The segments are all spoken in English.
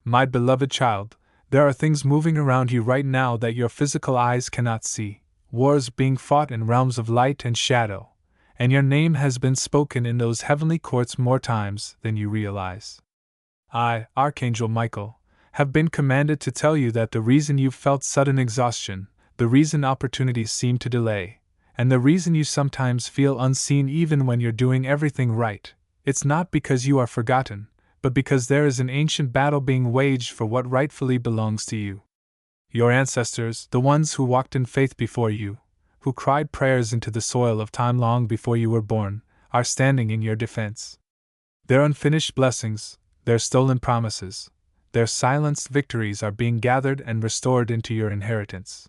My beloved child, there are things moving around you right now that your physical eyes cannot see, wars being fought in realms of light and shadow, and your name has been spoken in those heavenly courts more times than you realize. I, Archangel Michael, have been commanded to tell you that the reason you've felt sudden exhaustion, the reason opportunities seem to delay, and the reason you sometimes feel unseen even when you're doing everything right, it's not because you are forgotten, but because there is an ancient battle being waged for what rightfully belongs to you. Your ancestors, the ones who walked in faith before you, who cried prayers into the soil of time long before you were born, are standing in your defense. Their unfinished blessings, their stolen promises, their silenced victories are being gathered and restored into your inheritance.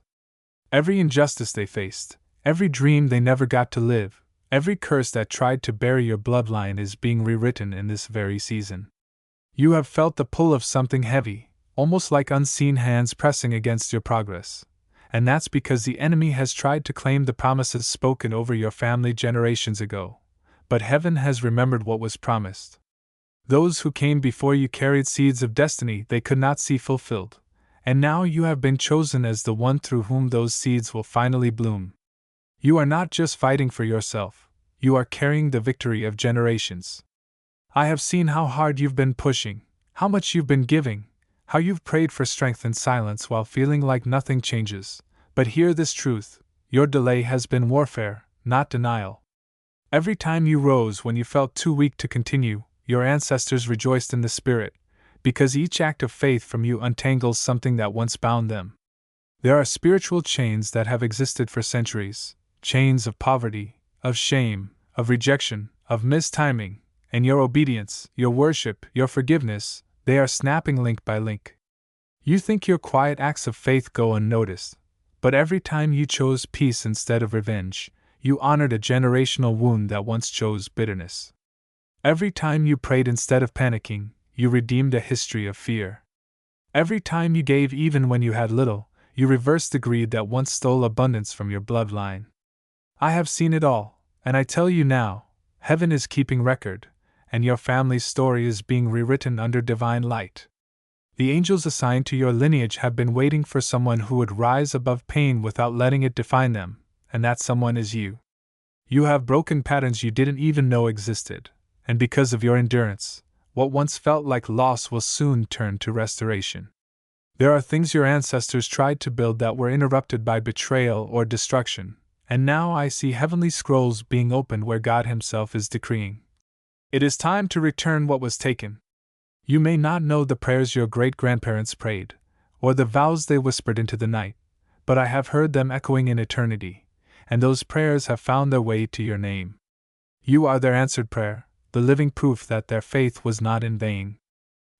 Every injustice they faced, every dream they never got to live, every curse that tried to bury your bloodline is being rewritten in this very season. You have felt the pull of something heavy, almost like unseen hands pressing against your progress, and that's because the enemy has tried to claim the promises spoken over your family generations ago, but heaven has remembered what was promised. Those who came before you carried seeds of destiny they could not see fulfilled, and now you have been chosen as the one through whom those seeds will finally bloom. You are not just fighting for yourself, you are carrying the victory of generations. I have seen how hard you've been pushing, how much you've been giving, how you've prayed for strength in silence while feeling like nothing changes, but hear this truth: your delay has been warfare, not denial. Every time you rose when you felt too weak to continue, your ancestors rejoiced in the spirit, because each act of faith from you untangles something that once bound them. There are spiritual chains that have existed for centuries, chains of poverty, of shame, of rejection, of mistiming, and your obedience, your worship, your forgiveness, they are snapping link by link. You think your quiet acts of faith go unnoticed, but every time you chose peace instead of revenge, you honored a generational wound that once chose bitterness. Every time you prayed instead of panicking, you redeemed a history of fear. Every time you gave even when you had little, you reversed the greed that once stole abundance from your bloodline. I have seen it all, and I tell you now, heaven is keeping record, and your family's story is being rewritten under divine light. The angels assigned to your lineage have been waiting for someone who would rise above pain without letting it define them, and that someone is you. You have broken patterns you didn't even know existed, and because of your endurance, what once felt like loss will soon turn to restoration. There are things your ancestors tried to build that were interrupted by betrayal or destruction, and now I see heavenly scrolls being opened where God Himself is decreeing. It is time to return what was taken. You may not know the prayers your great-grandparents prayed, or the vows they whispered into the night, but I have heard them echoing in eternity, and those prayers have found their way to your name. You are their answered prayer, the living proof that their faith was not in vain.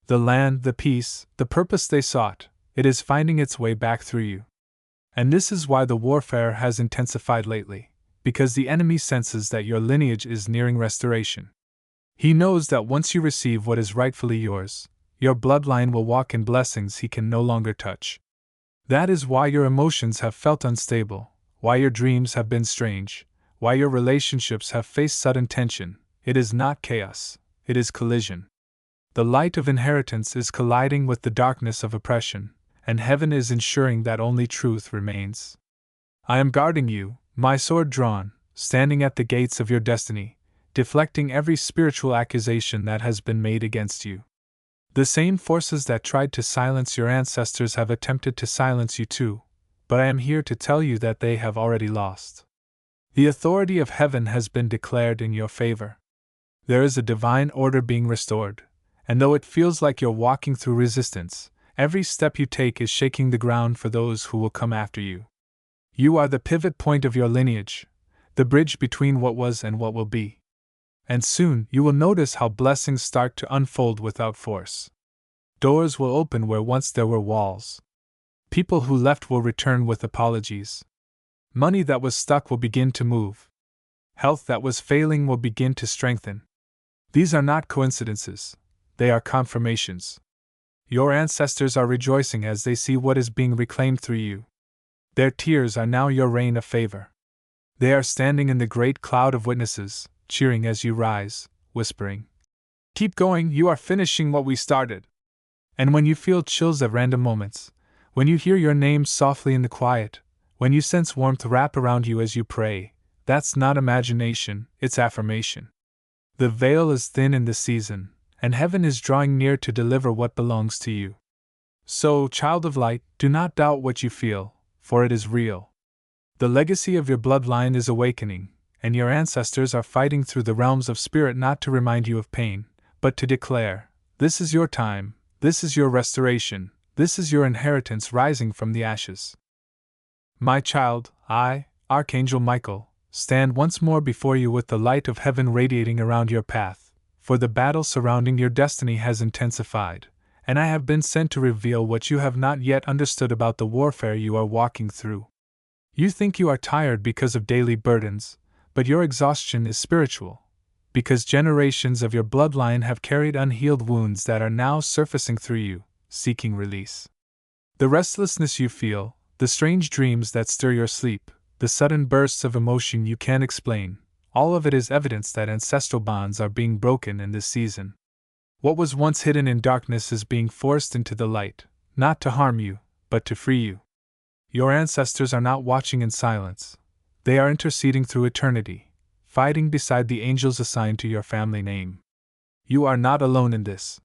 The land, the peace, the purpose they sought, it is finding its way back through you. And this is why the warfare has intensified lately, because the enemy senses that your lineage is nearing restoration. He knows that once you receive what is rightfully yours, your bloodline will walk in blessings he can no longer touch. That is why your emotions have felt unstable, why your dreams have been strange, why your relationships have faced sudden tension. It is not chaos, it is collision. The light of inheritance is colliding with the darkness of oppression, and heaven is ensuring that only truth remains. I am guarding you, my sword drawn, standing at the gates of your destiny, deflecting every spiritual accusation that has been made against you. The same forces that tried to silence your ancestors have attempted to silence you too, but I am here to tell you that they have already lost. The authority of heaven has been declared in your favor. There is a divine order being restored, and though it feels like you're walking through resistance, every step you take is shaking the ground for those who will come after you. You are the pivot point of your lineage, the bridge between what was and what will be. And soon you will notice how blessings start to unfold without force. Doors will open where once there were walls. People who left will return with apologies. Money that was stuck will begin to move. Health that was failing will begin to strengthen. These are not coincidences, they are confirmations. Your ancestors are rejoicing as they see what is being reclaimed through you. Their tears are now your rain of favor. They are standing in the great cloud of witnesses, cheering as you rise, whispering, "Keep going, you are finishing what we started." And when you feel chills at random moments, when you hear your name softly in the quiet, when you sense warmth wrap around you as you pray, that's not imagination, it's affirmation. The veil is thin in this season, and heaven is drawing near to deliver what belongs to you. So, child of light, do not doubt what you feel, for it is real. The legacy of your bloodline is awakening, and your ancestors are fighting through the realms of spirit not to remind you of pain, but to declare, this is your time, this is your restoration, this is your inheritance rising from the ashes. My child, I, Archangel Michael, stand once more before you with the light of heaven radiating around your path, for the battle surrounding your destiny has intensified, and I have been sent to reveal what you have not yet understood about the warfare you are walking through. You think you are tired because of daily burdens, but your exhaustion is spiritual, because generations of your bloodline have carried unhealed wounds that are now surfacing through you, seeking release. The restlessness you feel, the strange dreams that stir your sleep, the sudden bursts of emotion you can't explain, all of it is evidence that ancestral bonds are being broken in this season. What was once hidden in darkness is being forced into the light, not to harm you, but to free you. Your ancestors are not watching in silence. They are interceding through eternity, fighting beside the angels assigned to your family name. You are not alone in this.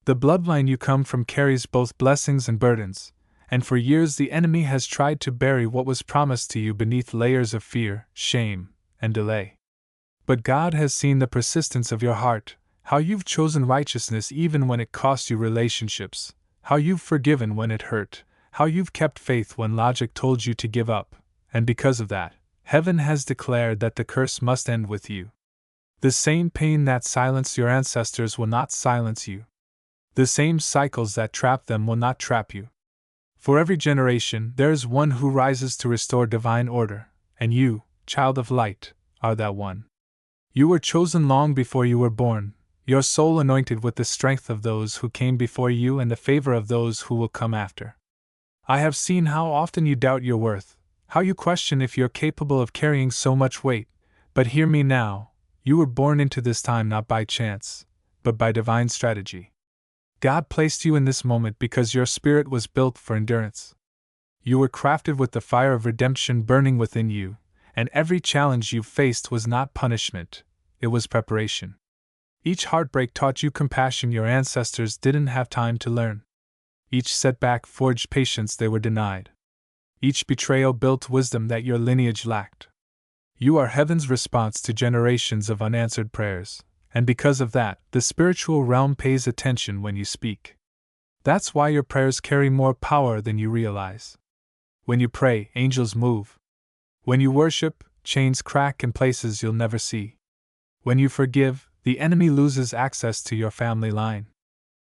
The bloodline you come from carries both blessings and burdens, and for years the enemy has tried to bury what was promised to you beneath layers of fear, shame, and delay. But God has seen the persistence of your heart, how you've chosen righteousness even when it cost you relationships, how you've forgiven when it hurt, how you've kept faith when logic told you to give up, and because of that, heaven has declared that the curse must end with you. The same pain that silenced your ancestors will not silence you. The same cycles that trap them will not trap you. For every generation, there is one who rises to restore divine order, and you, child of light, are that one. You were chosen long before you were born, your soul anointed with the strength of those who came before you and the favor of those who will come after. I have seen how often you doubt your worth, how you question if you're capable of carrying so much weight, but hear me now, you were born into this time not by chance, but by divine strategy. God placed you in this moment because your spirit was built for endurance. You were crafted with the fire of redemption burning within you, and every challenge you faced was not punishment, it was preparation. Each heartbreak taught you compassion your ancestors didn't have time to learn. Each setback forged patience they were denied. Each betrayal built wisdom that your lineage lacked. You are heaven's response to generations of unanswered prayers, and because of that, the spiritual realm pays attention when you speak. That's why your prayers carry more power than you realize. When you pray, angels move. When you worship, chains crack in places you'll never see. When you forgive, the enemy loses access to your family line.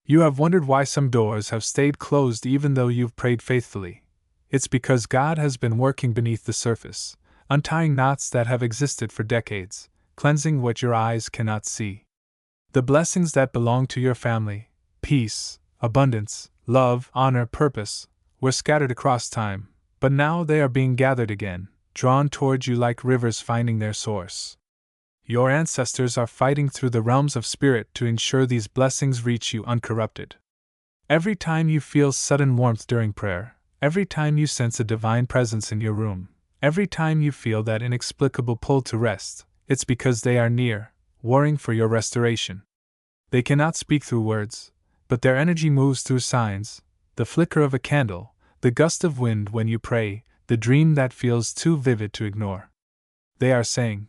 You have wondered why some doors have stayed closed even though you've prayed faithfully. It's because God has been working beneath the surface, untying knots that have existed for decades, cleansing what your eyes cannot see. The blessings that belong to your family, peace, abundance, love, honor, purpose, were scattered across time, but now they are being gathered again, drawn toward you like rivers finding their source. Your ancestors are fighting through the realms of spirit to ensure these blessings reach you uncorrupted. Every time you feel sudden warmth during prayer, every time you sense a divine presence in your room, every time you feel that inexplicable pull to rest, it's because they are near, warring for your restoration. They cannot speak through words, but their energy moves through signs, the flicker of a candle, the gust of wind when you pray, the dream that feels too vivid to ignore. They are saying,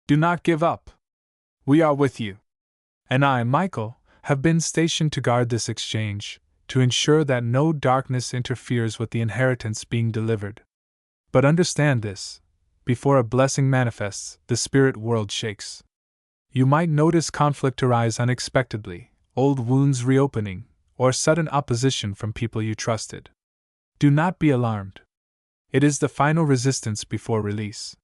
do not give up. We are with you. And I, Michael, have been stationed to guard this exchange, to ensure that no darkness interferes with the inheritance being delivered. But understand this, before a blessing manifests, the spirit world shakes. You might notice conflict arise unexpectedly, old wounds reopening, or sudden opposition from people you trusted. Do not be alarmed. It is the final resistance before release.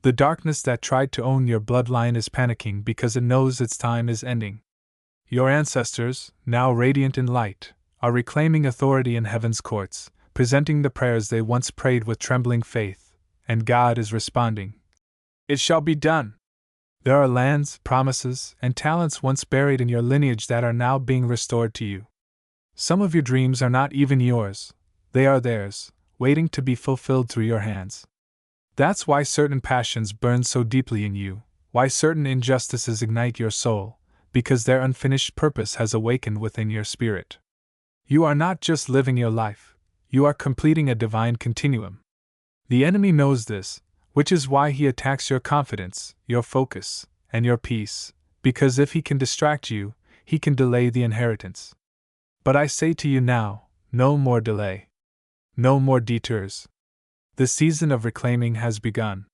The darkness that tried to own your bloodline is panicking because it knows its time is ending. Your ancestors, now radiant in light, are reclaiming authority in heaven's courts, presenting the prayers they once prayed with trembling faith, and God is responding. It shall be done. There are lands, promises, and talents once buried in your lineage that are now being restored to you. Some of your dreams are not even yours, they are theirs, waiting to be fulfilled through your hands. That's why certain passions burn so deeply in you, why certain injustices ignite your soul, because their unfinished purpose has awakened within your spirit. You are not just living your life, you are completing a divine continuum. The enemy knows this, which is why he attacks your confidence, your focus, and your peace, because if he can distract you, he can delay the inheritance. But I say to you now, no more delay. No more detours. The season of reclaiming has begun.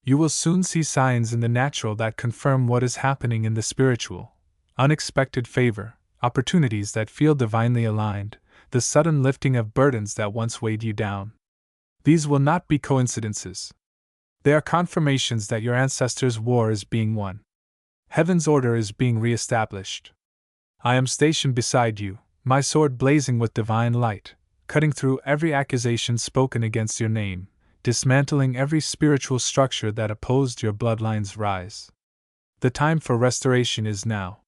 You will soon see signs in the natural that confirm what is happening in the spiritual. Unexpected favor, opportunities that feel divinely aligned, the sudden lifting of burdens that once weighed you down. These will not be coincidences. They are confirmations that your ancestors' war is being won. Heaven's order is being reestablished. I am stationed beside you, my sword blazing with divine light, cutting through every accusation spoken against your name, dismantling every spiritual structure that opposed your bloodline's rise. The time for restoration is now.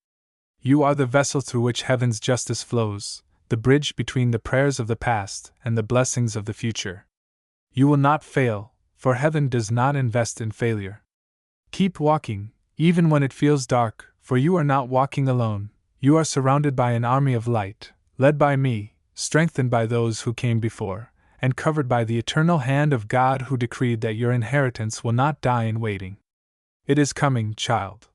You are the vessel through which heaven's justice flows, the bridge between the prayers of the past and the blessings of the future. You will not fail, for heaven does not invest in failure. Keep walking, even when it feels dark, for you are not walking alone. You are surrounded by an army of light, led by me, strengthened by those who came before, and covered by the eternal hand of God who decreed that your inheritance will not die in waiting. It is coming, child.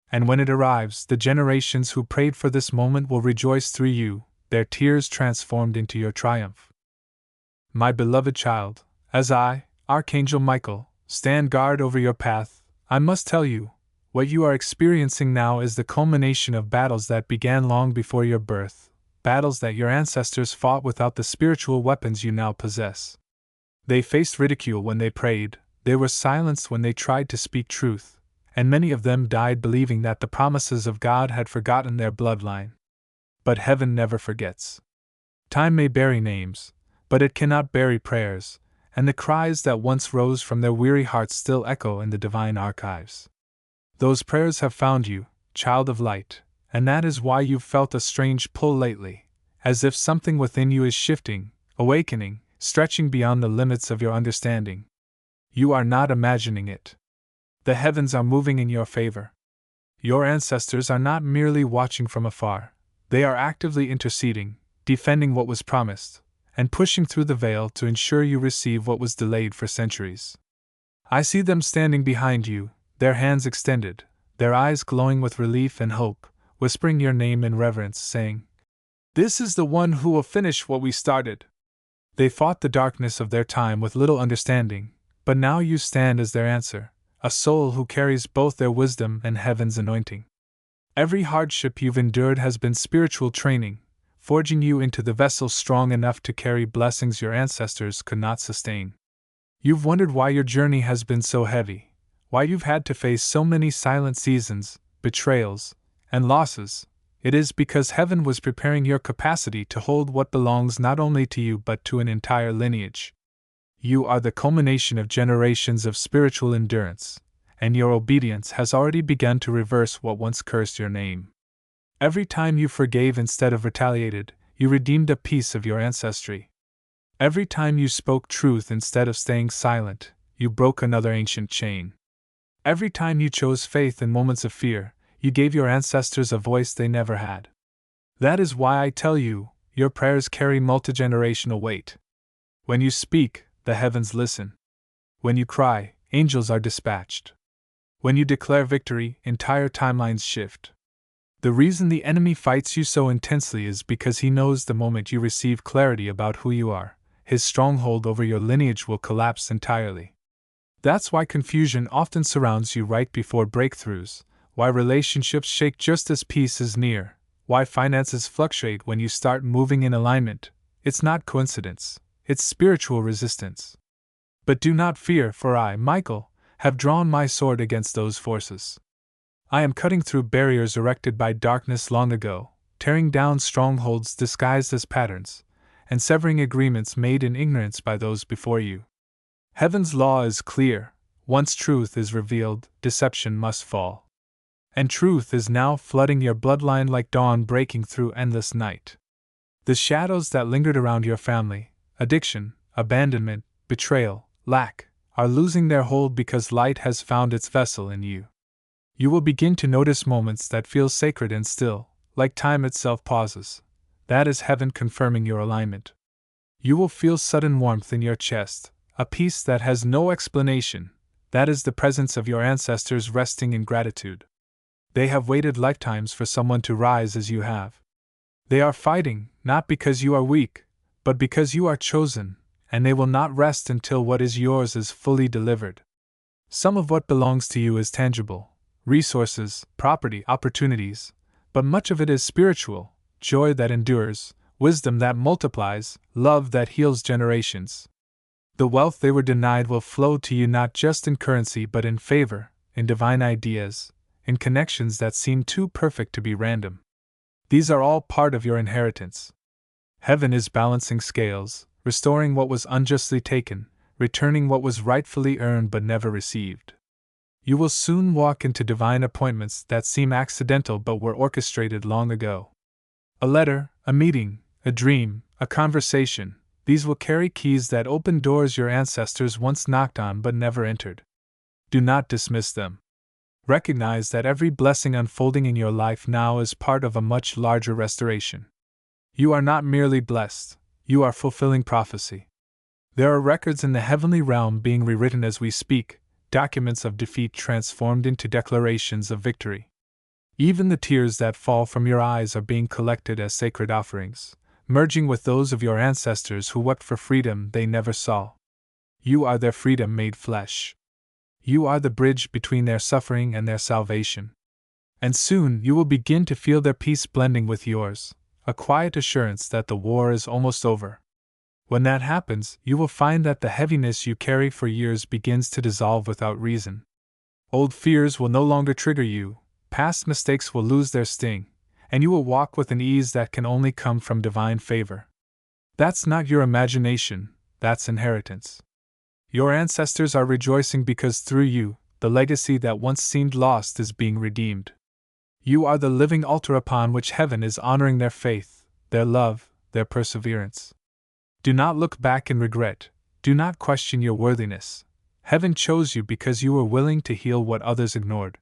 And when it arrives, the generations who prayed for this moment will rejoice through you, their tears transformed into your triumph. My beloved child, as I, Archangel Michael, stand guard over your path, I must tell you, what you are experiencing now is the culmination of battles that began long before your birth, battles that your ancestors fought without the spiritual weapons you now possess. They faced ridicule when they prayed, they were silenced when they tried to speak truth, and many of them died believing that the promises of God had forgotten their bloodline. But heaven never forgets. Time may bury names, but it cannot bury prayers, and the cries that once rose from their weary hearts still echo in the divine archives. Those prayers have found you, child of light, and that is why you've felt a strange pull lately, as if something within you is shifting, awakening, stretching beyond the limits of your understanding. You are not imagining it. The heavens are moving in your favor. Your ancestors are not merely watching from afar, they are actively interceding, defending what was promised, and pushing through the veil to ensure you receive what was delayed for centuries. I see them standing behind you, their hands extended, their eyes glowing with relief and hope, whispering your name in reverence, saying, "This is the one who will finish what we started." They fought the darkness of their time with little understanding, but now you stand as their answer, a soul who carries both their wisdom and heaven's anointing. Every hardship you've endured has been spiritual training, forging you into the vessel strong enough to carry blessings your ancestors could not sustain. You've wondered why your journey has been so heavy, why you've had to face so many silent seasons, betrayals, and losses. It is because heaven was preparing your capacity to hold what belongs not only to you but to an entire lineage. You are the culmination of generations of spiritual endurance, and your obedience has already begun to reverse what once cursed your name. Every time you forgave instead of retaliated, you redeemed a piece of your ancestry. Every time you spoke truth instead of staying silent, you broke another ancient chain. Every time you chose faith in moments of fear, you gave your ancestors a voice they never had. That is why I tell you, your prayers carry multigenerational weight. When you speak, the heavens listen. When you cry, angels are dispatched. When you declare victory, entire timelines shift. The reason the enemy fights you so intensely is because he knows the moment you receive clarity about who you are, his stronghold over your lineage will collapse entirely. That's why confusion often surrounds you right before breakthroughs, why relationships shake just as peace is near, why finances fluctuate when you start moving in alignment. It's not coincidence, it's spiritual resistance. But do not fear, for I, Michael, have drawn my sword against those forces. I am cutting through barriers erected by darkness long ago, tearing down strongholds disguised as patterns, and severing agreements made in ignorance by those before you. Heaven's law is clear: once truth is revealed, deception must fall. And truth is now flooding your bloodline like dawn breaking through endless night. The shadows that lingered around your family, addiction, abandonment, betrayal, lack, are losing their hold because light has found its vessel in you. You will begin to notice moments that feel sacred and still, like time itself pauses. That is heaven confirming your alignment. You will feel sudden warmth in your chest, a peace that has no explanation. That is the presence of your ancestors resting in gratitude. They have waited lifetimes for someone to rise as you have. They are fighting, not because you are weak, but because you are chosen, and they will not rest until what is yours is fully delivered. Some of what belongs to you is tangible: resources, property, opportunities, but much of it is spiritual: joy that endures, wisdom that multiplies, love that heals generations. The wealth they were denied will flow to you not just in currency but in favor, in divine ideas, in connections that seem too perfect to be random. These are all part of your inheritance. Heaven is balancing scales, restoring what was unjustly taken, returning what was rightfully earned but never received. You will soon walk into divine appointments that seem accidental but were orchestrated long ago. A letter, a meeting, a dream, a conversation, these will carry keys that open doors your ancestors once knocked on but never entered. Do not dismiss them. Recognize that every blessing unfolding in your life now is part of a much larger restoration. You are not merely blessed, you are fulfilling prophecy. There are records in the heavenly realm being rewritten as we speak, documents of defeat transformed into declarations of victory. Even the tears that fall from your eyes are being collected as sacred offerings, merging with those of your ancestors who wept for freedom they never saw. You are their freedom made flesh. You are the bridge between their suffering and their salvation. And soon you will begin to feel their peace blending with yours, a quiet assurance that the war is almost over. When that happens, you will find that the heaviness you carry for years begins to dissolve without reason. Old fears will no longer trigger you, past mistakes will lose their sting, and you will walk with an ease that can only come from divine favor. That's not your imagination, that's inheritance. Your ancestors are rejoicing because through you, the legacy that once seemed lost is being redeemed. You are the living altar upon which heaven is honoring their faith, their love, their perseverance. Do not look back in regret, do not question your worthiness. Heaven chose you because you were willing to heal what others ignored.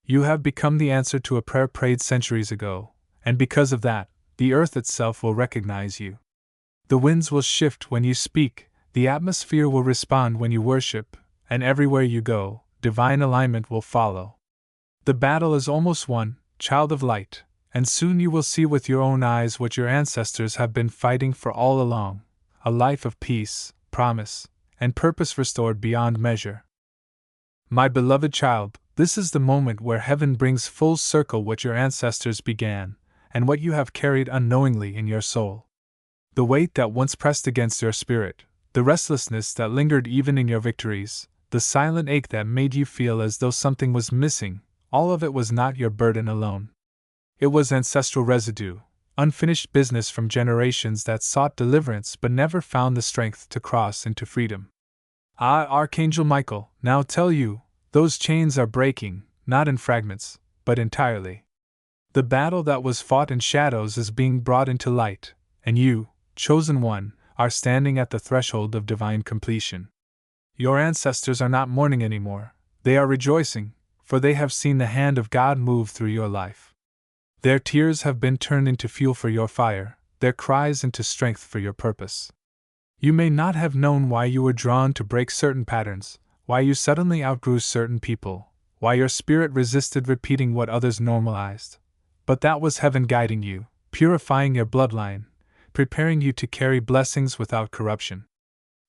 You have become the answer to a prayer prayed centuries ago, and because of that, the earth itself will recognize you. The winds will shift when you speak, the atmosphere will respond when you worship, and everywhere you go, divine alignment will follow. The battle is almost won, child of light, and soon you will see with your own eyes what your ancestors have been fighting for all along: a life of peace, promise, and purpose restored beyond measure. My beloved child, this is the moment where heaven brings full circle what your ancestors began, and what you have carried unknowingly in your soul. The weight that once pressed against your spirit, the restlessness that lingered even in your victories, the silent ache that made you feel as though something was missing, all of it was not your burden alone. It was ancestral residue, unfinished business from generations that sought deliverance but never found the strength to cross into freedom. Ah, Archangel Michael, now tell you, those chains are breaking, not in fragments, but entirely. The battle that was fought in shadows is being brought into light, and you, chosen one, are standing at the threshold of divine completion. Your ancestors are not mourning anymore, they are rejoicing, for they have seen the hand of God move through your life. Their tears have been turned into fuel for your fire, their cries into strength for your purpose. You may not have known why you were drawn to break certain patterns, why you suddenly outgrew certain people, why your spirit resisted repeating what others normalized. But that was heaven guiding you, purifying your bloodline, preparing you to carry blessings without corruption.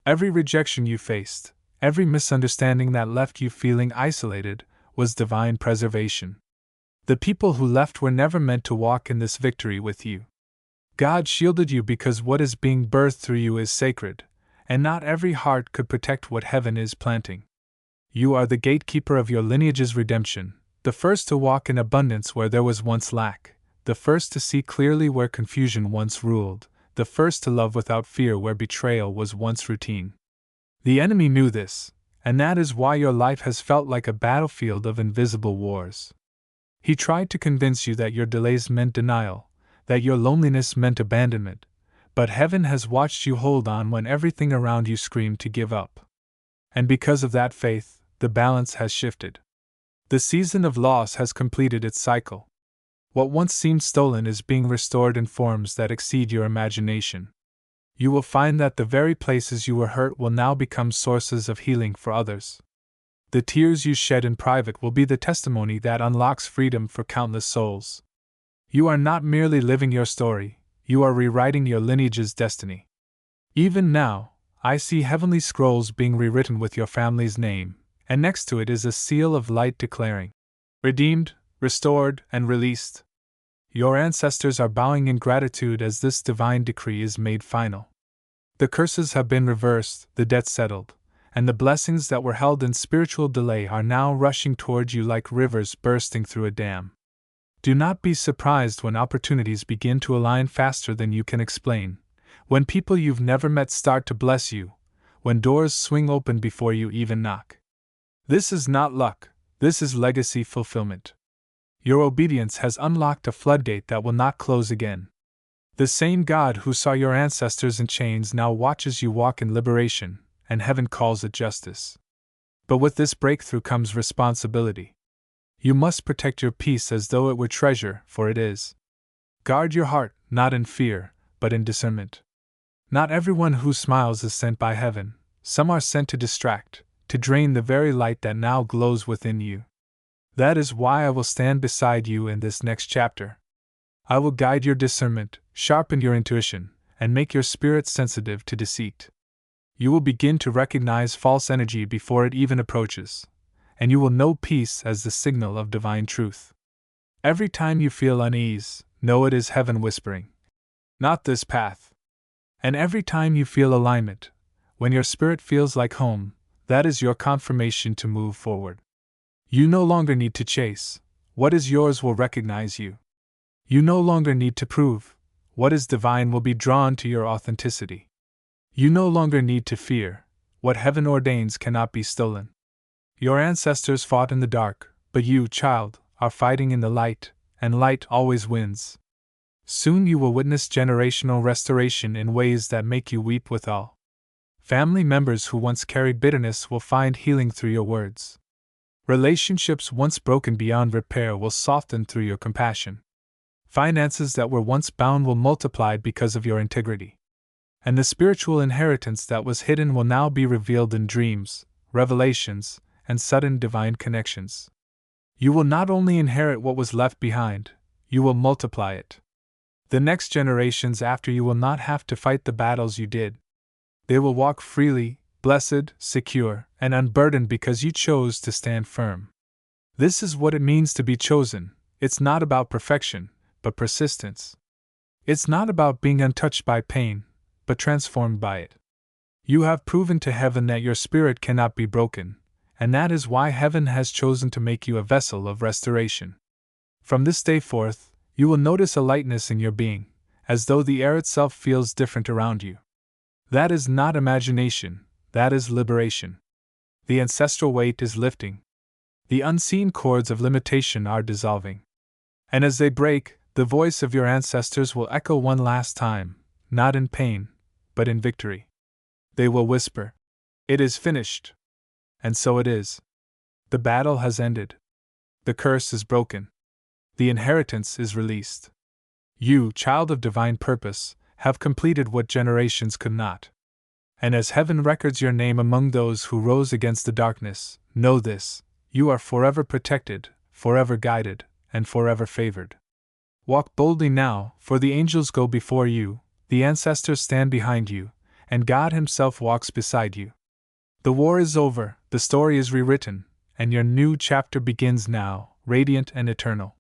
Every rejection you faced, every misunderstanding that left you feeling isolated, was divine preservation. The people who left were never meant to walk in this victory with you. God shielded you because what is being birthed through you is sacred, and not every heart could protect what heaven is planting. You are the gatekeeper of your lineage's redemption, the first to walk in abundance where there was once lack, the first to see clearly where confusion once ruled, the first to love without fear where betrayal was once routine. The enemy knew this, and that is why your life has felt like a battlefield of invisible wars. He tried to convince you that your delays meant denial, that your loneliness meant abandonment, but heaven has watched you hold on when everything around you screamed to give up. And because of that faith, the balance has shifted. The season of loss has completed its cycle. What once seemed stolen is being restored in forms that exceed your imagination. You will find that the very places you were hurt will now become sources of healing for others. The tears you shed in private will be the testimony that unlocks freedom for countless souls. You are not merely living your story, you are rewriting your lineage's destiny. Even now, I see heavenly scrolls being rewritten with your family's name, and next to it is a seal of light declaring, redeemed, restored, and released. Your ancestors are bowing in gratitude as this divine decree is made final. The curses have been reversed, the debt settled, and the blessings that were held in spiritual delay are now rushing towards you like rivers bursting through a dam. Do not be surprised when opportunities begin to align faster than you can explain, when people you've never met start to bless you, when doors swing open before you even knock. This is not luck, this is legacy fulfillment. Your obedience has unlocked a floodgate that will not close again. The same God who saw your ancestors in chains now watches you walk in liberation, and heaven calls it justice. But with this breakthrough comes responsibility. You must protect your peace as though it were treasure, for it is. Guard your heart, not in fear, but in discernment. Not everyone who smiles is sent by heaven, some are sent to distract, to drain the very light that now glows within you. That is why I will stand beside you in this next chapter. I will guide your discernment, sharpen your intuition, and make your spirit sensitive to deceit. You will begin to recognize false energy before it even approaches, and you will know peace as the signal of divine truth. Every time you feel unease, know it is heaven whispering, not this path. And every time you feel alignment, when your spirit feels like home, that is your confirmation to move forward. You no longer need to chase, what is yours will recognize you. You no longer need to prove, what is divine will be drawn to your authenticity. You no longer need to fear, what heaven ordains cannot be stolen. Your ancestors fought in the dark, but you, child, are fighting in the light, and light always wins. Soon you will witness generational restoration in ways that make you weep with awe. Family members who once carried bitterness will find healing through your words. Relationships once broken beyond repair will soften through your compassion. Finances that were once bound will multiply because of your integrity. And the spiritual inheritance that was hidden will now be revealed in dreams, revelations, and sudden divine connections. You will not only inherit what was left behind, you will multiply it. The next generations after you will not have to fight the battles you did. They will walk freely, blessed, secure, and unburdened because you chose to stand firm. This is what it means to be chosen. It's not about perfection, but persistence. It's not about being untouched by pain, but transformed by it. You have proven to heaven that your spirit cannot be broken, and that is why heaven has chosen to make you a vessel of restoration. From this day forth, you will notice a lightness in your being, as though the air itself feels different around you. That is not imagination, that is liberation. The ancestral weight is lifting. The unseen cords of limitation are dissolving. And as they break, the voice of your ancestors will echo one last time, not in pain, but in victory. They will whisper, "It is finished." And so it is. The battle has ended. The curse is broken. The inheritance is released. You, child of divine purpose, have completed what generations could not. And as heaven records your name among those who rose against the darkness, know this: you are forever protected, forever guided, and forever favored. Walk boldly now, for the angels go before you, the ancestors stand behind you, and God Himself walks beside you. The war is over, the story is rewritten, and your new chapter begins now, radiant and eternal.